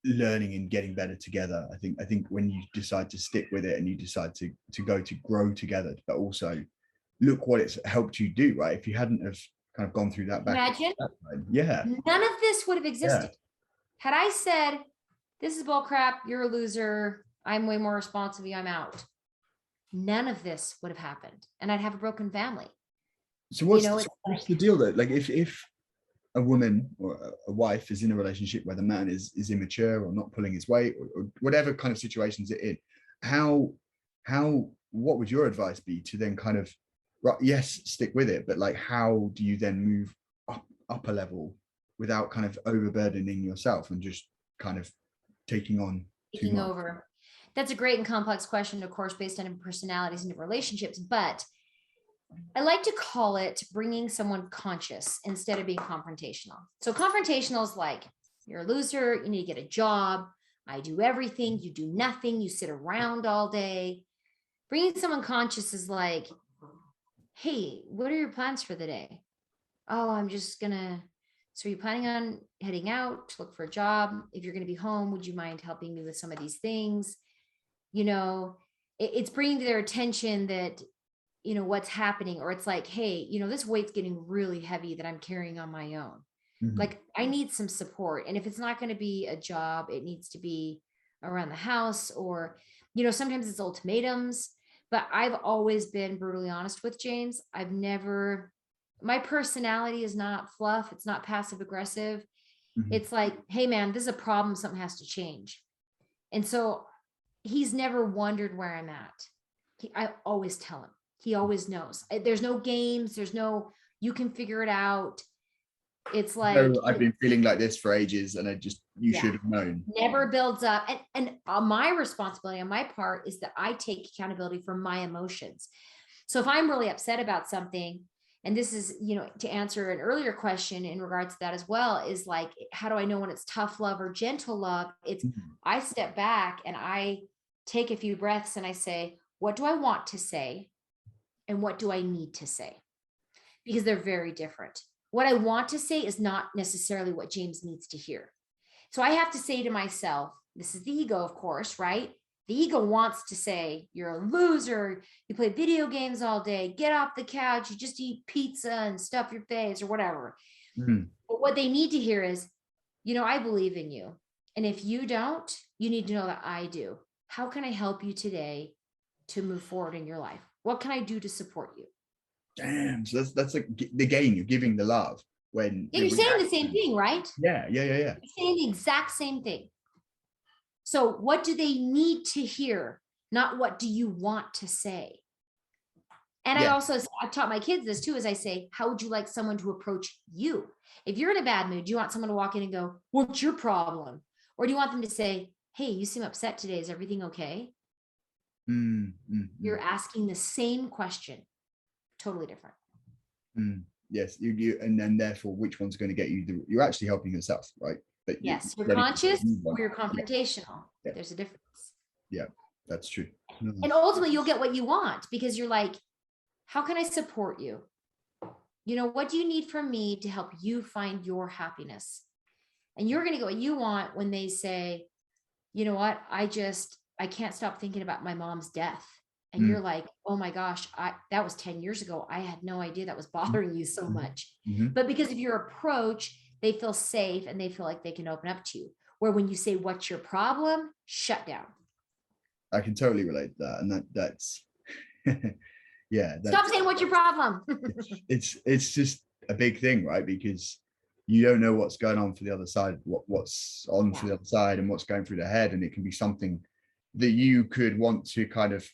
learning and getting better together. I think when you decide to stick with it and you decide to grow together, but also look what it's helped you do, right? If you hadn't have kind of gone through that back, Imagine yeah, none of this would have existed. Yeah. Had I said, this is bull crap, you're a loser, I'm way more responsible, I'm out. None of this would have happened. And I'd have a broken family. So what's the deal though? Like if a woman or a wife is in a relationship where the man is immature or not pulling his weight, or whatever kind of situations it in, how what would your advice be to then kind of, right, yes, stick with it, but like how do you then move up a level without kind of overburdening yourself and just kind of taking on too much? Over? That's a great and complex question, of course, based on personalities and relationships, but I like to call it bringing someone conscious instead of being confrontational. So confrontational is like, you're a loser, you need to get a job, I do everything, you do nothing, you sit around all day. Bringing someone conscious is like, hey, what are your plans for the day? Oh, so are you planning on heading out to look for a job? If you're going to be home, would you mind helping me with some of these things? It's bringing to their attention that, what's happening, or it's like, hey, this weight's getting really heavy that I'm carrying on my own. Mm-hmm. Like I need some support. And if it's not going to be a job, it needs to be around the house, or, sometimes it's ultimatums, but I've always been brutally honest with James. My personality is not fluff. It's not passive aggressive. Mm-hmm. It's like, hey man, this is a problem. Something has to change. And so he's never wondered where I'm at. I always tell him. He always knows. There's no games. There's no, you can figure it out. It's like, I've been feeling like this for ages, and you should have known. Never builds up. And my responsibility on my part is that I take accountability for my emotions. So if I'm really upset about something, and this is, to answer an earlier question in regards to that as well, is like, how do I know when it's tough love or gentle love? It's, I step back and I take a few breaths and I say, what do I want to say? And what do I need to say? Because they're very different. What I want to say is not necessarily what James needs to hear. So I have to say to myself, this is the ego, of course, right? The ego wants to say, you're a loser, you play video games all day, get off the couch, you just eat pizza and stuff your face or whatever. Mm-hmm. But what they need to hear is, I believe in you. And if you don't, you need to know that I do. How can I help you today to move forward in your life? What can I do to support you? Damn, so that's like the game. You're giving the love when you're saying the same thing, right? Yeah. You're saying the exact same thing. So what do they need to hear? Not what do you want to say? And yeah. I've taught my kids this too, as I say, how would you like someone to approach you? If you're in a bad mood, do you want someone to walk in and go, what's your problem? Or do you want them to say, hey, you seem upset today. Is everything okay? You're asking the same question. Totally different. Yes, you and then therefore, which one's going to get you? You're actually helping yourself, right? But yes, you're conscious or you're confrontational. Yeah. There's a difference. Yeah, that's true. And ultimately, you'll get what you want because you're like, how can I support you? What do you need from me to help you find your happiness? And you're going to get what you want when they say, you know what, I can't stop thinking about my mom's death. And you're like, oh my gosh, that was 10 years ago. I had no idea that was bothering you so much. Mm-hmm. But because of your approach, they feel safe and they feel like they can open up to you. Where when you say, what's your problem? Shut down. I can totally relate to that. And that's, yeah. Stop saying what's your problem. it's just a big thing, right? Because you don't know what's going on for the other side, what's on for the other side and what's going through their head. And it can be something that you could want to kind of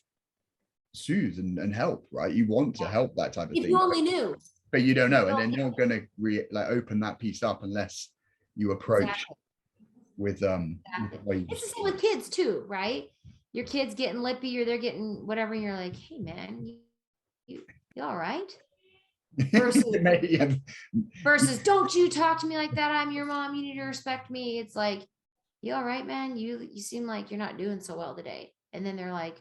soothe and help, right? You want to help that type of thing. If you only knew. But you don't know. And then you're going to open that piece up unless you approach with it's the same with kids too, right? Your kid's getting lippy or they're getting whatever, and you're like, hey man, you all right? Versus don't you talk to me like that, I'm your mom, you need to respect me. It's like, you all right, man? You seem like you're not doing so well today. And then they're like,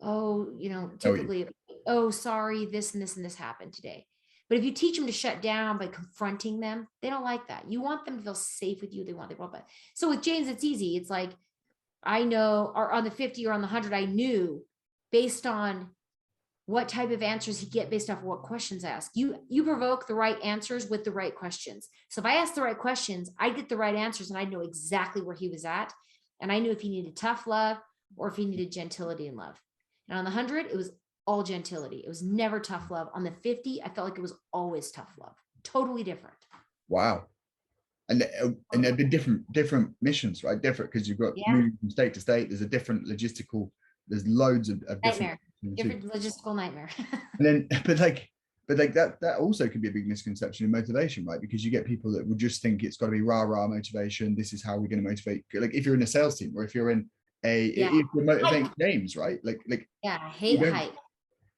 oh, typically, oh, sorry, this and this and this happened today. But if you teach them to shut down by confronting them, they don't like that. You want them to feel safe with you. They want that. So with James, it's easy. It's like, I know, or on the 50 or on the 100, I knew based on what type of answers he'd get based off of what questions asked. You provoke the right answers with the right questions. So if I asked the right questions, I'd get the right answers and I'd know exactly where he was at. And I knew if he needed tough love or if he needed gentility and love. And on the 100, it was all gentility. It was never tough love. On the 50, I felt like it was always tough love. Totally different. Wow. And there'd be different missions, right? Different, because you've got moving from state to state. There's a different logistical, there's loads of different logistical nightmare. And then, but like that also could be a big misconception in motivation, right? Because you get people that would just think it's got to be rah motivation. This is how we're going to motivate. Like if you're in a sales team, or if you're in if you're motivating James, right? Like I hate hype.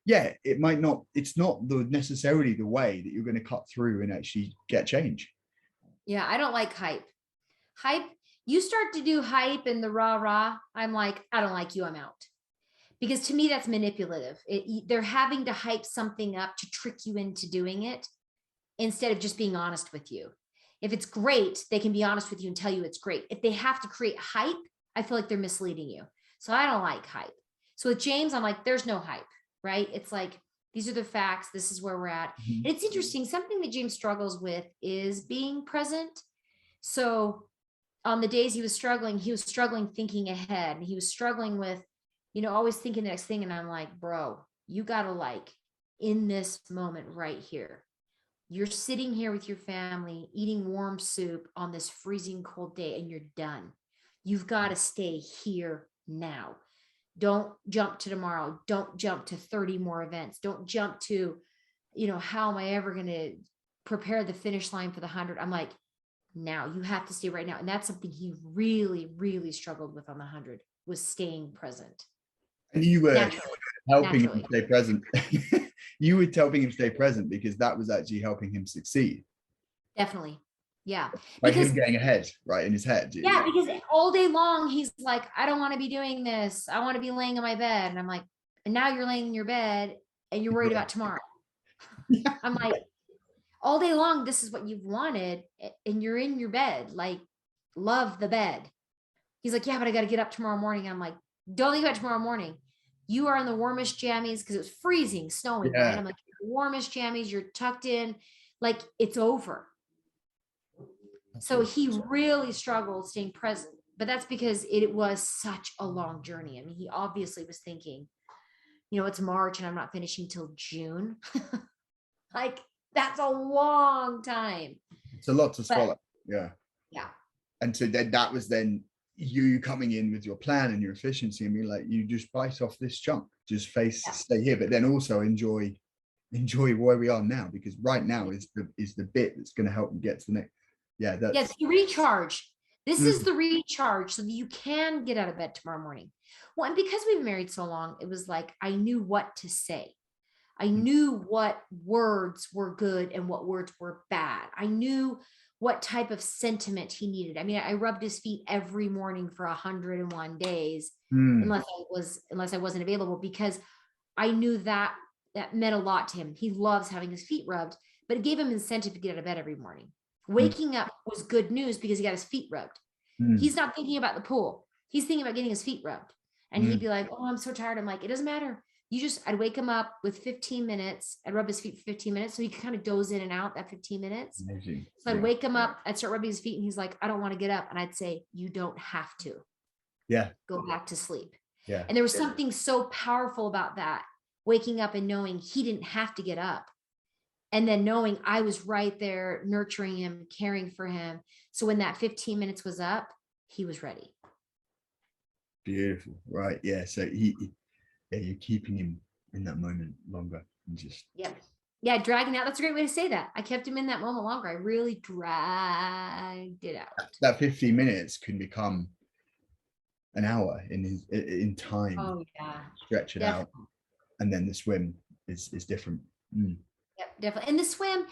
Yeah, it might not. It's not necessarily the way that you're going to cut through and actually get change. Yeah, I don't like hype. Hype, you start to do hype and the rah, I'm like, I don't like you, I'm out. Because to me, that's manipulative. They're having to hype something up to trick you into doing it instead of just being honest with you. If it's great, they can be honest with you and tell you it's great. If they have to create hype, I feel like they're misleading you. So I don't like hype. So with James, I'm like, there's no hype, right? It's like, these are the facts. This is where we're at. And it's interesting. Something that James struggles with is being present. So on the days he was struggling thinking ahead, and he was struggling with, always thinking the next thing. And I'm like, bro, you got to like in this moment right here, you're sitting here with your family, eating warm soup on this freezing cold day, and you're done. You've got to stay here now. Don't jump to tomorrow. Don't jump to 30 more events. Don't jump to, how am I ever going to prepare the finish line for the 100? I'm like, now you have to stay right now. And that's something he really, really struggled with on the 100, was staying present. And you were helping him stay present. You were helping him stay present because that was actually helping him succeed. Definitely. Yeah. By him getting ahead, right, in his head. Yeah, because all day long, he's like, I don't want to be doing this. I want to be laying in my bed. And I'm like, and now you're laying in your bed and you're worried about tomorrow. I'm like, all day long, this is what you've wanted. And you're in your bed, like, love the bed. He's like, yeah, but I got to get up tomorrow morning. I'm like, don't think about tomorrow morning. You are in the warmest jammies, because it was freezing, snowing, right? I'm like, warmest jammies, you're tucked in, like it's over. So he really struggled staying present, but that's because it was such a long journey. I mean, he obviously was thinking, it's March and I'm not finishing till June. Like, that's a long time. It's a lot to swallow. Yeah. And so then that was then you coming in with your plan and your efficiency and being like, you just bite off this chunk, just stay here, but then also enjoy where we are now, because right now is the bit that's going to help you get to the next. Yes, you recharge. This is the recharge so that you can get out of bed tomorrow morning. Well, and because we've been married so long, it was like, I knew what to say. I knew what words were good and what words were bad. I knew what type of sentiment he needed. I mean, I rubbed his feet every morning for 101 days, unless I wasn't available, because I knew that meant a lot to him. He loves having his feet rubbed, but it gave him incentive to get out of bed every morning. Waking up was good news because he got his feet rubbed. He's not thinking about the pool. He's thinking about getting his feet rubbed. And he'd be like, oh, I'm so tired. I'm like, it doesn't matter. I'd wake him up with 15 minutes. I'd rub his feet for 15 minutes. So he could kind of doze in and out that 15 minutes. Amazing. So I'd wake him up. I'd start rubbing his feet. And he's like, I don't want to get up. And I'd say, you don't have to. Yeah. Go back to sleep. Yeah. And there was something so powerful about that. Waking up and knowing he didn't have to get up. And then knowing I was right there, nurturing him, caring for him. So when that 15 minutes was up, he was ready. Beautiful. Right. Yeah. So you're keeping him in that moment longer and just. Yeah. Dragging out. That's a great way to say that. I kept him in that moment longer. I really dragged it out. That 15 minutes can become an hour in time. Oh yeah. Stretch it out. And then the swim is different. Yep, definitely. And the swim,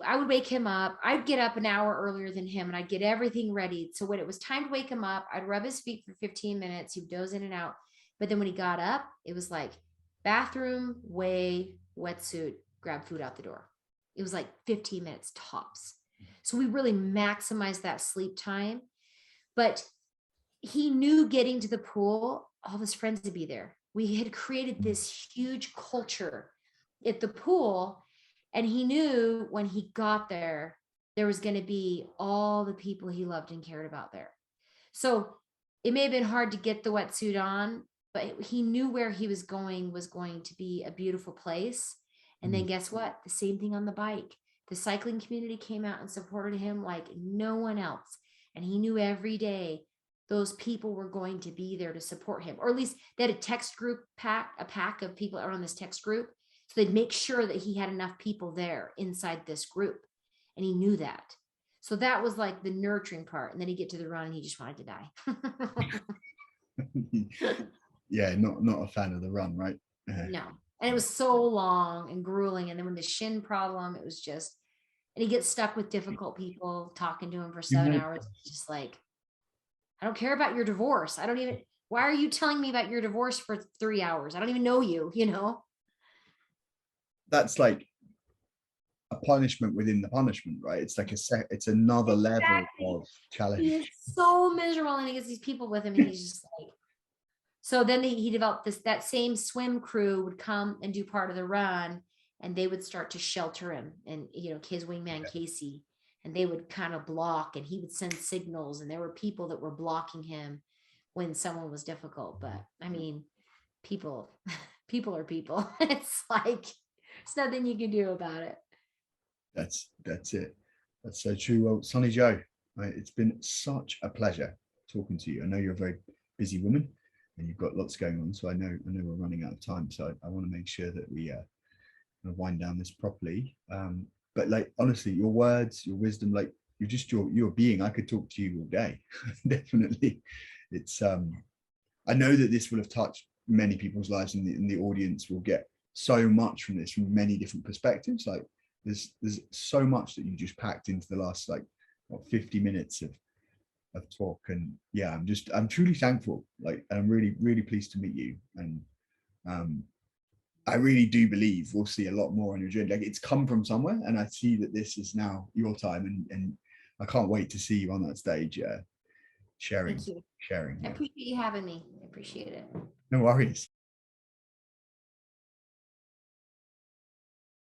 I would wake him up. I'd get up an hour earlier than him and I'd get everything ready. So when it was time to wake him up, I'd rub his feet for 15 minutes. He'd doze in and out. But then when he got up, it was like bathroom, way, wetsuit, grab food out the door. It was like 15 minutes tops. So we really maximized that sleep time. But he knew getting to the pool, all of his friends would be there. We had created this huge culture at the pool. And he knew when he got there, there was going to be all the people he loved and cared about there. So it may have been hard to get the wetsuit on, but he knew where he was going to be a beautiful place. And then guess what? The same thing on the bike. The cycling community came out and supported him like no one else. And he knew every day those people were going to be there to support him, or at least they had a text group a pack of people around this text group. So they'd make sure that he had enough people there inside this group. And he knew that. So that was like the nurturing part. And then he'd get to the run and he just wanted to die. Yeah, not a fan of the run, right? No. And it was so long and grueling. And then when the shin problem, it was just, and he gets stuck with difficult people talking to him for 7 hours. Just like, I don't care about your divorce. Why are you telling me about your divorce for 3 hours? I don't even know you, That's like a punishment within the punishment, right? It's like it's another level of challenge. He is so miserable, and he gets these people with him, and he's just like, so then he developed that same swim crew would come and do part of the run, and they would start to shelter him, and his wingman Casey, and they would kind of block, and he would send signals, and there were people that were blocking him when someone was difficult. But I mean, people are people. It's like there's nothing you can do about it. That's it. That's so true. Well, Sonny Joe, it's been such a pleasure talking to you. I know you're a very busy woman and you've got lots going on, so I know we're running out of time, so I want to make sure that we wind down this properly. But like, honestly, your words, your wisdom, like you're just your being. I could talk to you all day. Definitely. It's I know that this will have touched many people's lives, and the audience will get so much from this from many different perspectives. Like there's so much that you just packed into the last 50 minutes of talk. And yeah, I'm truly thankful. Like, and I'm really, really pleased to meet you. And I really do believe we'll see a lot more on your journey. Like, it's come from somewhere, and I see that this is now your time, and I can't wait to see you on that stage, sharing. Thank you. I appreciate you having me. I appreciate it. No worries.